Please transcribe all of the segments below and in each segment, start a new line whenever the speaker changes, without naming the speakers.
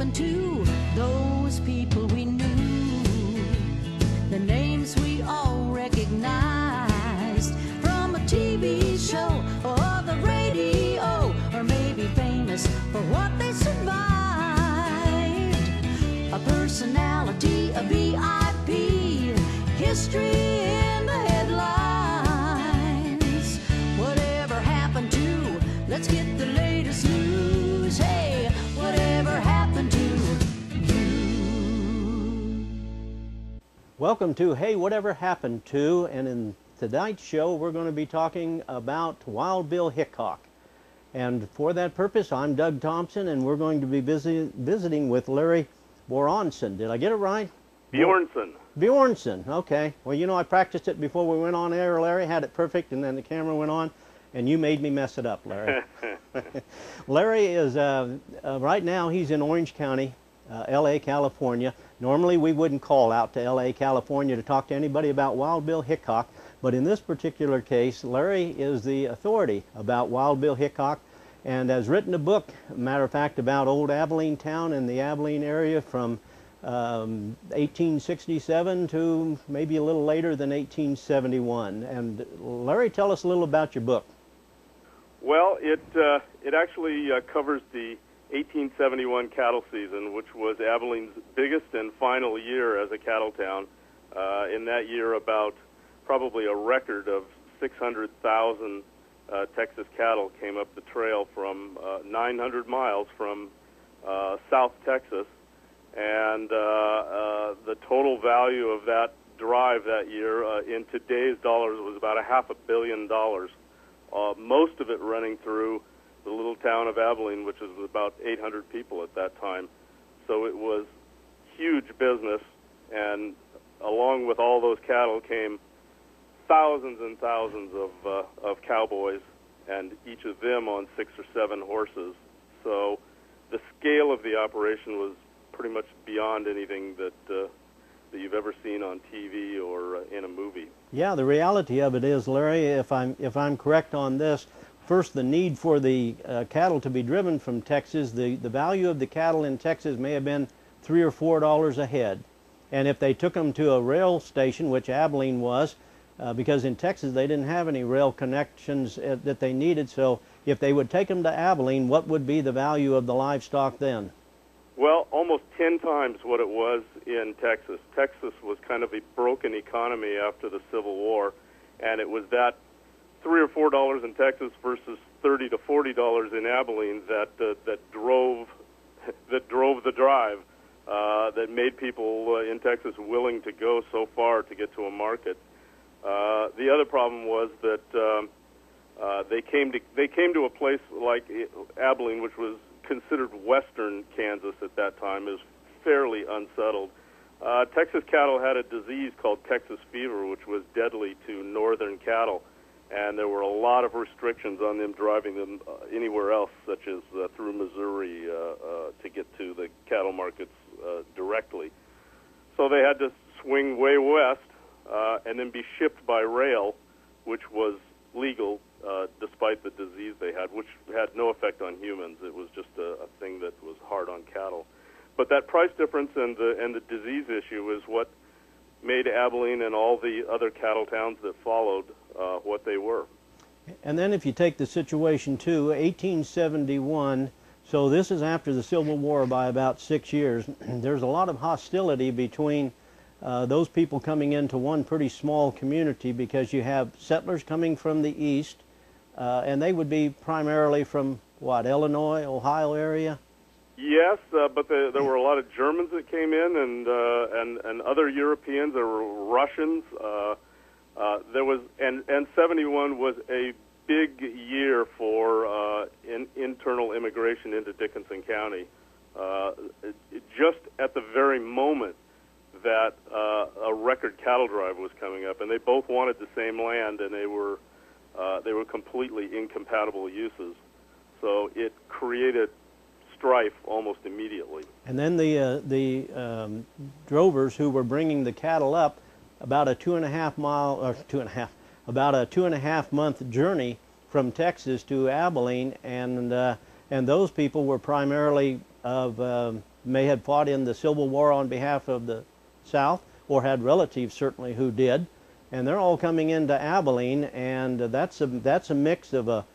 happened to those people we knew? The names we all recognized from a TV show or the radio, or maybe famous for what they survived. A personality, a VIP, history in the headlines. Whatever happened to, let's get the latest news. Hey, whatever happened to you?
Welcome to Hey, Whatever Happened To, and in tonight's show we're going to be talking about Wild Bill Hickok. And for that purpose, I'm Doug Thompson, and we're going to be visiting with Larry Bjornson. Did I get it right?
Bjornson.
Bjornson, okay. Well, you know, I practiced it before we went on air, Larry, had it perfect, and then the camera went on, and you made me mess it up, Larry. Larry is, right now, he's in Orange County, L.A., California. Normally, we wouldn't call out to L.A., California to talk to anybody about Wild Bill Hickok, but in this particular case, Larry is the authority about Wild Bill Hickok and has written a book, matter of fact, about old Abilene town and the Abilene area from 1867 to maybe a little later than 1871. And Larry, tell us a little about your book.
Well, it actually covers the 1871 cattle season, which was Abilene's biggest and final year as a cattle town. In that year, about probably a record of 600,000 Texas cattle came up the trail from 900 miles from South Texas, and the total value of that drive that year in today's dollars was about $500 million, most of it running through the little town of Abilene, which was about 800 people at that time. So it was huge business, and along with all those cattle came thousands and thousands of cowboys, and each of them on 6 or 7 horses. So the scale of the operation was pretty much beyond anything that you've ever seen on TV or in a movie.
Yeah, the reality of it is, Larry, if I'm correct on this, first, the need for the cattle to be driven from Texas, the value of the cattle in Texas may have been $3 or $4 a head. And if they took them to a rail station, which Abilene was, because in Texas they didn't have any rail connections that they needed, so if they would take them to Abilene, what would be the value of the livestock then?
Well, almost 10 times what it was in Texas. Texas was kind of a broken economy after the Civil War, and it was that $3 or $4 in Texas versus $30 to $40 in Abilene that drove the drive, that made people in Texas willing to go so far to get to a market. The other problem was that they came to a place like Abilene, which was considered western Kansas at that time, is fairly unsettled. Texas cattle had a disease called Texas fever, which was deadly to northern cattle, and there were a lot of restrictions on them driving them anywhere else, such as through Missouri to get to the cattle markets directly. So they had to swing way west and then be shipped by rail, which was legal despite the disease they had, which had no effect on humans. It was just a thing that was hard on cattle. But that price difference and the disease issue is what made Abilene and all the other cattle towns that followed what they were.
And then if you take the situation too, 1871, so this is after the Civil War by about 6 years, there's a lot of hostility between those people coming into one pretty small community, because you have settlers coming from the east, and they would be primarily from, what, Illinois, Ohio area?
Yes, but there were a lot of Germans that came in, and other Europeans. There were Russians. There was, and 71 was a big year for internal immigration into Dickinson County. Just at the very moment that a record cattle drive was coming up, and they both wanted the same land, and they were completely incompatible uses. So it created strife almost immediately.
And then the drovers who were bringing the cattle up, about a 2.5 month journey from Texas to Abilene, and those people were primarily of may have fought in the Civil War on behalf of the South, or had relatives certainly who did, and they're all coming into Abilene, and that's a mix of a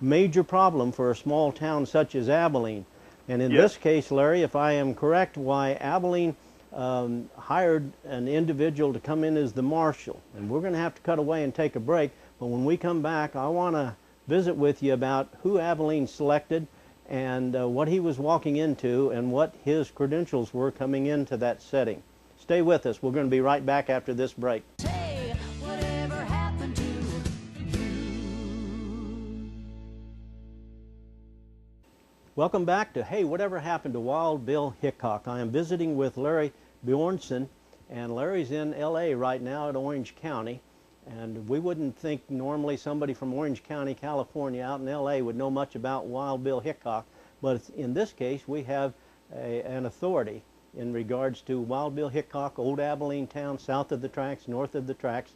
major problem for a small town such as Abilene. And in this case, Larry, if I am correct, why Abilene hired an individual to come in as the marshal. And we're going to have to cut away and take a break, but when we come back, I want to visit with you about who Abilene selected and what he was walking into and what his credentials were coming into that setting. Stay with us. We're going to be right back after this break.
Hey, whatever happened to you?
Welcome back to Hey, Whatever Happened to Wild Bill Hickok? I am visiting with Larry Bjornson, and Larry's in L.A. right now at Orange County. And we wouldn't think normally somebody from Orange County, California, out in L.A. would know much about Wild Bill Hickok, but in this case we have an authority in regards to Wild Bill Hickok, old Abilene town, south of the tracks, north of the tracks.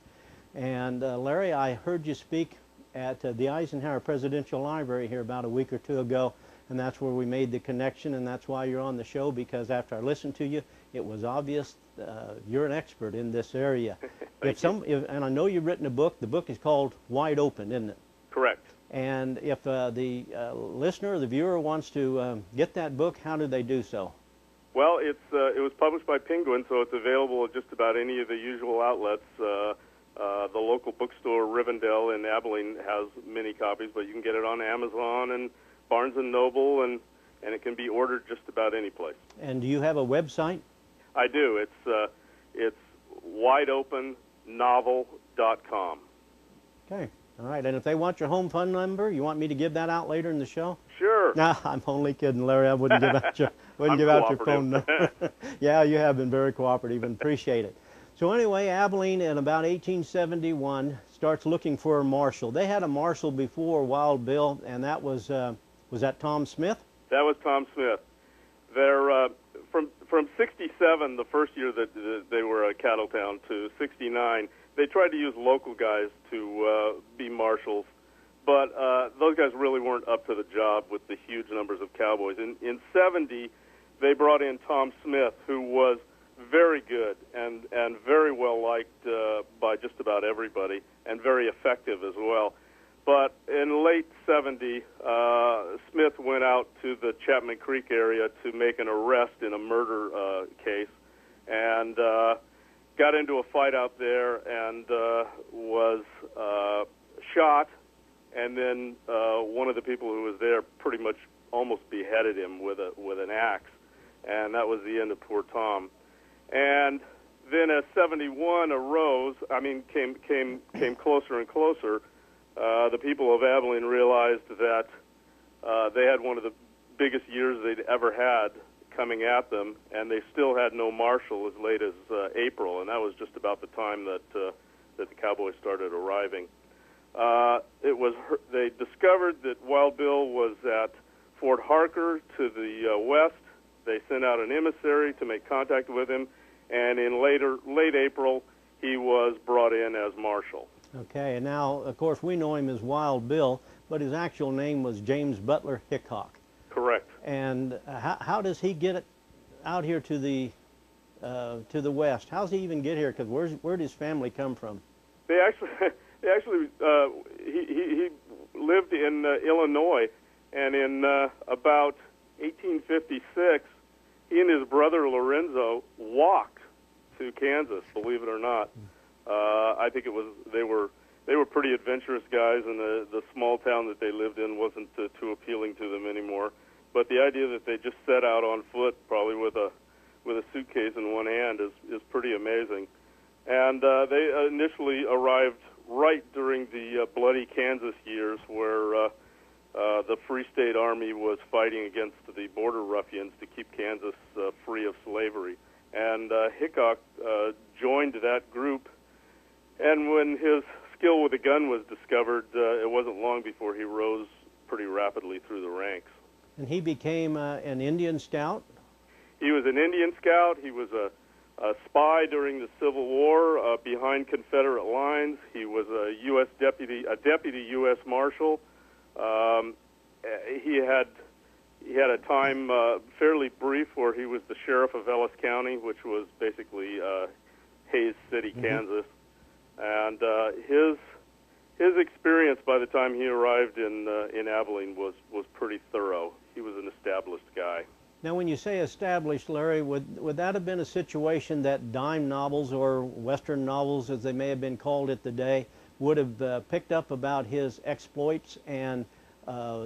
And Larry, I heard you speak at the Eisenhower Presidential Library here about a week or two ago, and that's where we made the connection, and that's why you're on the show, because after I listened to you, it was obvious you're an expert in this area. And I know you've written a book. The book is called Wide Open, isn't it?
Correct.
And if the listener or the viewer wants to get that book, how do they do so?
Well, it was published by Penguin, so it's available at just about any of the usual outlets. The local bookstore, Rivendell in Abilene, has many copies, but you can get it on Amazon and Barnes & Noble, and it can be ordered just about any place.
And do you have a website?
I do. It's wideopennovel.com.
Okay. All right. And if they want your home phone number, you want me to give that out later in the show?
Sure.
No, I'm only kidding, Larry. I wouldn't give out your phone number. Yeah, you have been very cooperative, and appreciate it. So anyway, Abilene in about 1871 starts looking for a marshal. They had a marshal before Wild Bill, and that was that Tom Smith?
That was Tom Smith. They're from 67, the first year that they were a cattle town, to 69, they tried to use local guys to be marshals, but those guys really weren't up to the job with the huge numbers of cowboys. In 70, they brought in Tom Smith, who was very good and very well liked by just about everybody, and very effective as well. But in late 70, Smith went out to the Chapman Creek area to make an arrest in a murder case, and got into a fight out there and was shot, and then one of the people who was there pretty much almost beheaded him with an axe, and that was the end of poor Tom. And then as 71 arose, came closer and closer, the people of Abilene realized that they had one of the biggest years they'd ever had coming at them, and they still had no marshal as late as April, and that was just about the time that the cowboys started arriving. They discovered that Wild Bill was at Fort Harker to the west. They sent out an emissary to make contact with him, and in late April, he was brought in as marshal.
Okay, and now, of course, we know him as Wild Bill, but his actual name was James Butler Hickok.
Correct.
And how does he get it out here to the west? How does he even get here? Because where'd his family come from?
He lived in Illinois, and in about 1856, he and his brother Lorenzo walked to Kansas. Believe it or not. I think they were pretty adventurous guys, and the small town that they lived in wasn't too appealing to them anymore. But the idea that they just set out on foot, probably with a suitcase in one hand, is pretty amazing. And they initially arrived right during the bloody Kansas years, where the Free State Army was fighting against the border ruffians to keep Kansas free of slavery. And Hickok joined that group. And when his skill with a gun was discovered, it wasn't long before he rose pretty rapidly through the ranks.
And he became an Indian scout?
He was an Indian scout. He was a spy during the Civil War behind Confederate lines. He was a deputy U.S. Marshal. He had a time fairly brief brief where he was the sheriff of Ellis County, which was basically Hays City, Kansas. And his experience by the time he arrived in Abilene was pretty thorough. He was an established guy.
Now, when you say established, Larry, would that have been a situation that dime novels or Western novels, as they may have been called at the day, would have picked up about his exploits and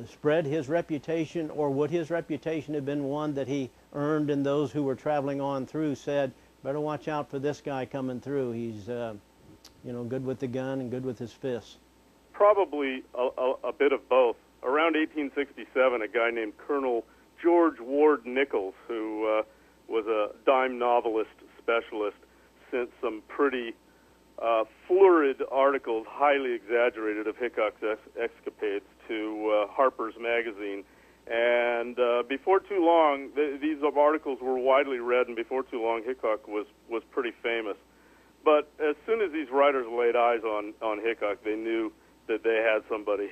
spread his reputation, or would his reputation have been one that he earned and those who were traveling on through said, better watch out for this guy coming through. He's, good with the gun and good with his fists?
Probably a bit of both. Around 1867, a guy named Colonel George Ward Nichols, who was a dime novelist specialist, sent some pretty florid articles, highly exaggerated, of Hickok's escapades to Harper's Magazine. And before too long, these articles were widely read, and before too long, Hickok was pretty famous. But as soon as these writers laid eyes on Hickok, they knew that they had somebody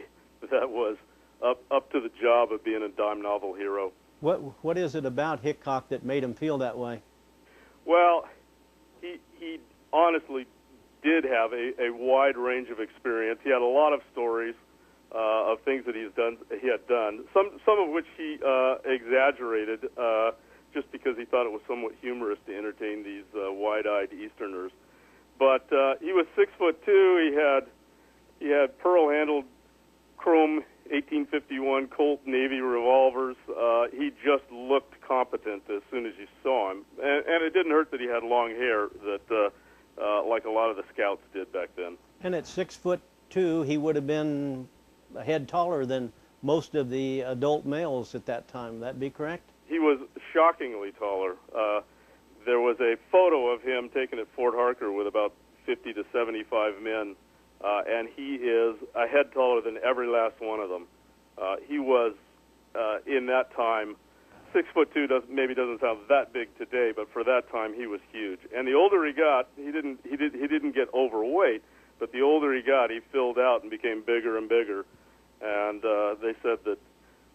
that was up to the job of being a dime novel hero.
What is it about Hickok that made him feel that way?
Well, he honestly did have a wide range of experience. He had a lot of stories of things that he had done. Some of which he exaggerated just because he thought it was somewhat humorous to entertain these wide-eyed Easterners. But he was 6'2". He had pearl-handled chrome 1851 Colt Navy revolvers. He just looked competent as soon as you saw him, and it didn't hurt that he had long hair that, like a lot of the scouts did back then.
And at 6'2", he would have been a head taller than most of the adult males at that time. Would that be correct?
He was shockingly taller. There was a photo of him taken at Fort Harker with about 50 to 75 men. And he is a head taller than every last one of them. He was, in that time, 6'2". Maybe doesn't sound that big today, but for that time he was huge. And the older he got, he didn't get overweight, but the older he got, he filled out and became bigger and bigger. And they said that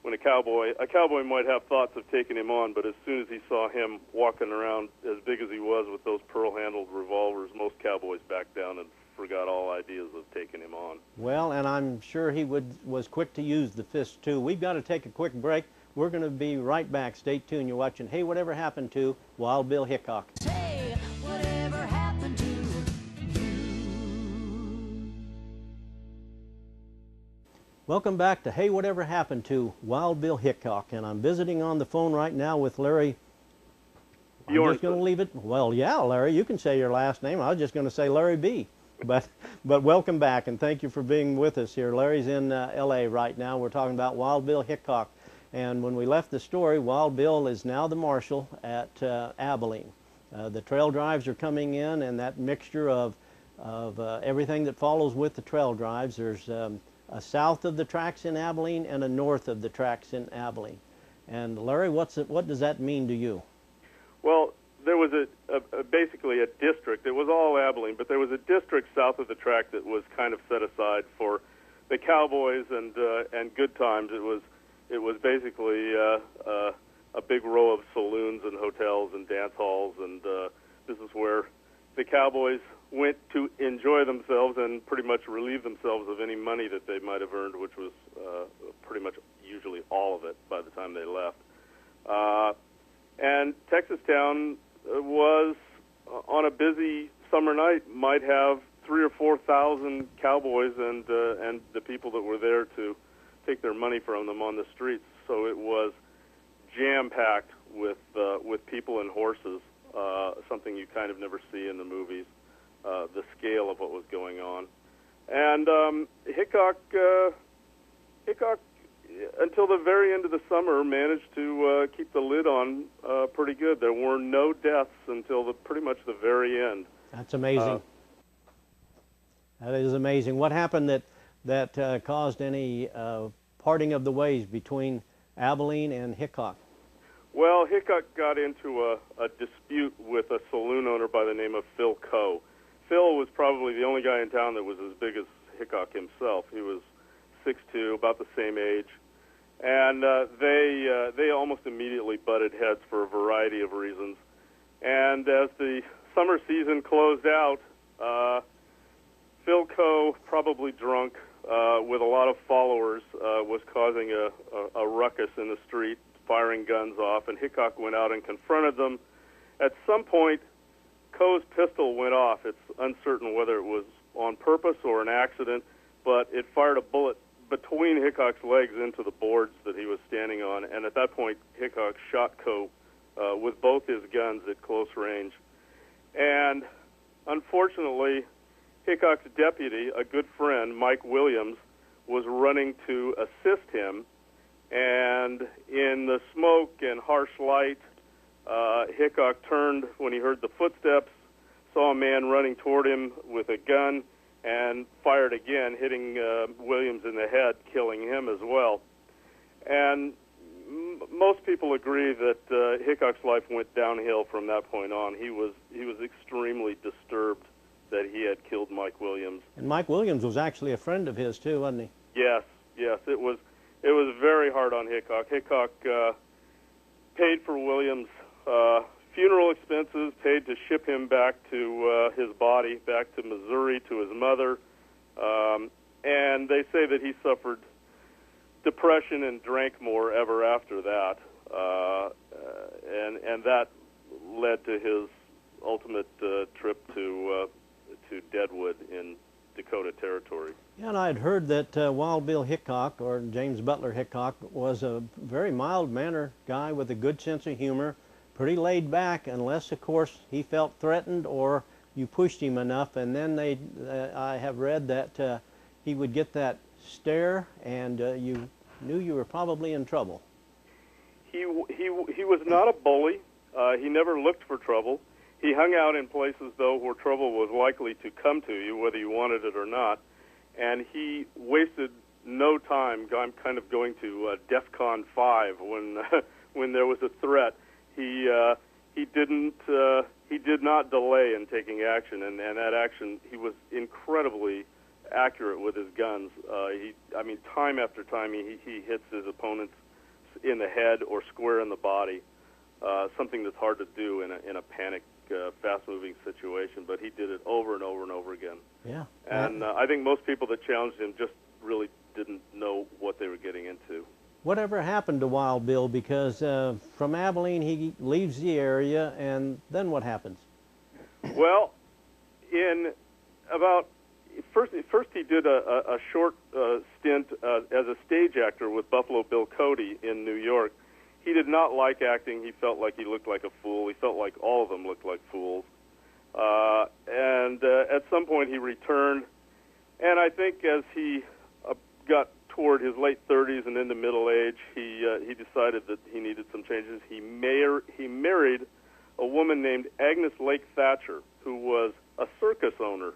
when a cowboy might have thoughts of taking him on, but as soon as he saw him walking around as big as he was with those pearl-handled revolvers, most cowboys backed down and forgot all ideas of taking him on.
Well, and I'm sure he was quick to use the fist too. We've got to take a quick break. We're going to be right back. Stay tuned. You're watching Hey, Whatever Happened to Wild Bill Hickok.
Hey, whatever happened to you?
Welcome back to Hey, Whatever Happened to Wild Bill Hickok, and I'm visiting on the phone right now with Larry. I'm just going to leave it. Well, yeah, Larry, you can say your last name. I was just going to say Larry B. But welcome back, and thank you for being with us here. Larry's in L.A. right now. We're talking about Wild Bill Hickok. And when we left the story, Wild Bill is now the marshal at Abilene. The trail drives are coming in, and that mixture of everything that follows with the trail drives. There's a south of the tracks in Abilene and a north of the tracks in Abilene. And Larry, what does that mean to you?
Well, there was basically a district. It was all Abilene, but there was a district south of the track that was kind of set aside for the cowboys and good times. It was basically a big row of saloons and hotels and dance halls, and this is where the cowboys went to enjoy themselves and pretty much relieve themselves of any money that they might have earned, which was pretty much usually all of it by the time they left. And Texas Town was, on a busy summer night, might have 3,000 or 4,000 cowboys and the people that were there to take their money from them on the streets. So it was jam-packed with people and horses, something you kind of never see in the movies, the scale of what was going on. And Hickok, until the very end of the summer, managed to keep the lid on pretty good. There were no deaths until pretty much the very end.
That's amazing. That is amazing. What happened that caused any parting of the ways between Abilene and Hickok?
Well, Hickok got into a dispute with a saloon owner by the name of Phil Coe. Phil was probably the only guy in town that was as big as Hickok himself. He was 6'2", about the same age, And they almost immediately butted heads for a variety of reasons. And as the summer season closed out, Phil Coe, probably drunk, with a lot of followers, was causing a ruckus in the street, firing guns off, and Hickok went out and confronted them. At some point, Coe's pistol went off. It's uncertain whether it was on purpose or an accident, but it fired a bullet between Hickok's legs into the boards that he was standing on, and at that point, Hickok shot Coe with both his guns at close range. And unfortunately, Hickok's deputy, a good friend, Mike Williams, was running to assist him, and in the smoke and harsh light, Hickok turned when he heard the footsteps, saw a man running toward him with a gun, and fired again, hitting Williams in the head, killing him as well. And most people agree that Hickok's life went downhill from that point on. He was extremely disturbed that he had killed Mike Williams.
And Mike Williams was actually a friend of his too, wasn't he?
Yes. It was very hard on Hickok. Hickok paid for Williams' funeral expenses, paid to ship him back to his body, back to Missouri to his mother, and they say that he suffered depression and drank more ever after that, and that led to his ultimate trip to Deadwood in Dakota Territory.
Yeah, and I'd heard that Wild Bill Hickok, or James Butler Hickok, was a very mild-mannered guy with a good sense of humor, pretty laid back, unless, of course, he felt threatened or you pushed him enough. And then I have read that he would get that stare, and you knew you were probably in trouble.
He was not a bully. He never looked for trouble. He hung out in places, though, where trouble was likely to come to you, whether you wanted it or not. And he wasted no time. I'm kind of going to DEFCON 5 when there was a threat. He did not delay in taking action, and that action, he was incredibly accurate with his guns. Time after time, he hits his opponents in the head or square in the body, something that's hard to do in a panic, fast-moving situation. But he did it over and over and over again.
Yeah.
And I think most people that challenged him just really didn't know what they were getting into.
Whatever happened to Wild Bill? Because from Abilene he leaves the area, and then what happens?
Well, first he did a short stint as a stage actor with Buffalo Bill Cody in New York. He did not like acting. He felt like he looked like a fool. He felt like all of them looked like fools. And at some point he returned, and I think as he got toward his late 30s and into middle age, he decided that he needed some changes. He married a woman named Agnes Lake Thatcher, who was a circus owner.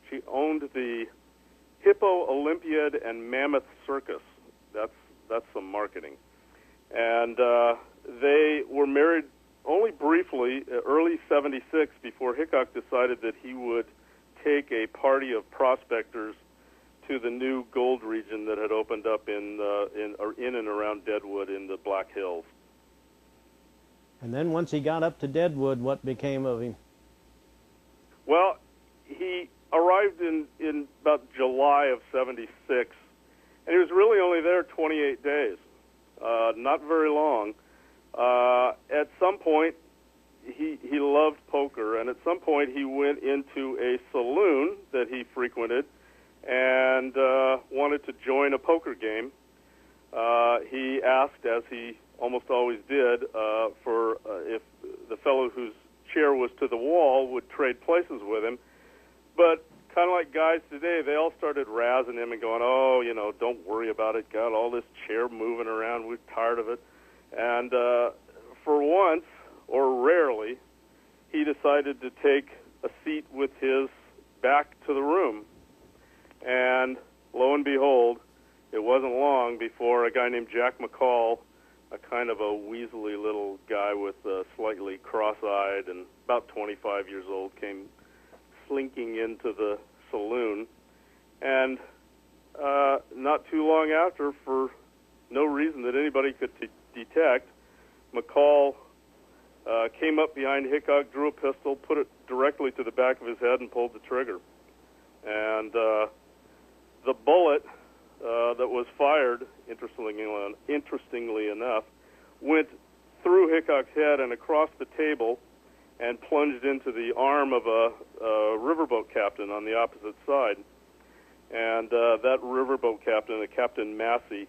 She owned the Hippo Olympiad and Mammoth Circus. That's some marketing. And they were married only briefly, early '76, before Hickok decided that he would take a party of prospectors to the new gold region that had opened up in and around Deadwood in the Black Hills.
And then once he got up to Deadwood, what became of him?
Well, he arrived in about July of '76, and he was really only there 28 days, not very long. At some point, he loved poker, and at some point he went into a saloon that he frequented and wanted to join a poker game. He asked, as he almost always did, for if the fellow whose chair was to the wall would trade places with him. But kind of like guys today, they all started razzing him and going, oh, don't worry about it. Got all this chair moving around. We're tired of it. And for once, or rarely, he decided to take a seat with his back to the room. And lo and behold, it wasn't long before a guy named Jack McCall, a kind of a weaselly little guy with slightly cross-eyed and about 25 years old, came slinking into the saloon. And not too long after, for no reason that anybody could detect, McCall came up behind Hickok, drew a pistol, put it directly to the back of his head, and pulled the trigger. And the bullet that was fired, interestingly enough, went through Hickok's head and across the table and plunged into the arm of a riverboat captain on the opposite side. And that riverboat captain, Captain Massey,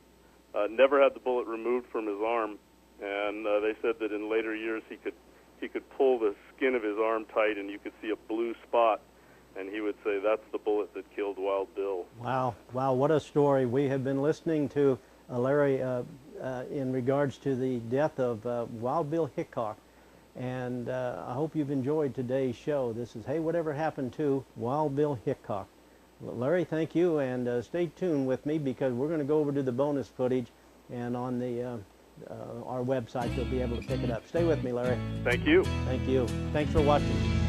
never had the bullet removed from his arm. And they said that in later years he could pull the skin of his arm tight and you could see a blue spot. And he would say, that's the bullet that killed Wild Bill.
Wow, wow, what a story. We have been listening to Larry in regards to the death of Wild Bill Hickok. And I hope you've enjoyed today's show. This is Hey Whatever Happened to Wild Bill Hickok. Larry, thank you, and stay tuned with me because we're going to go over to the bonus footage, and on the our website you'll be able to pick it up. Stay with me, Larry.
Thank you.
Thank you. Thanks for watching.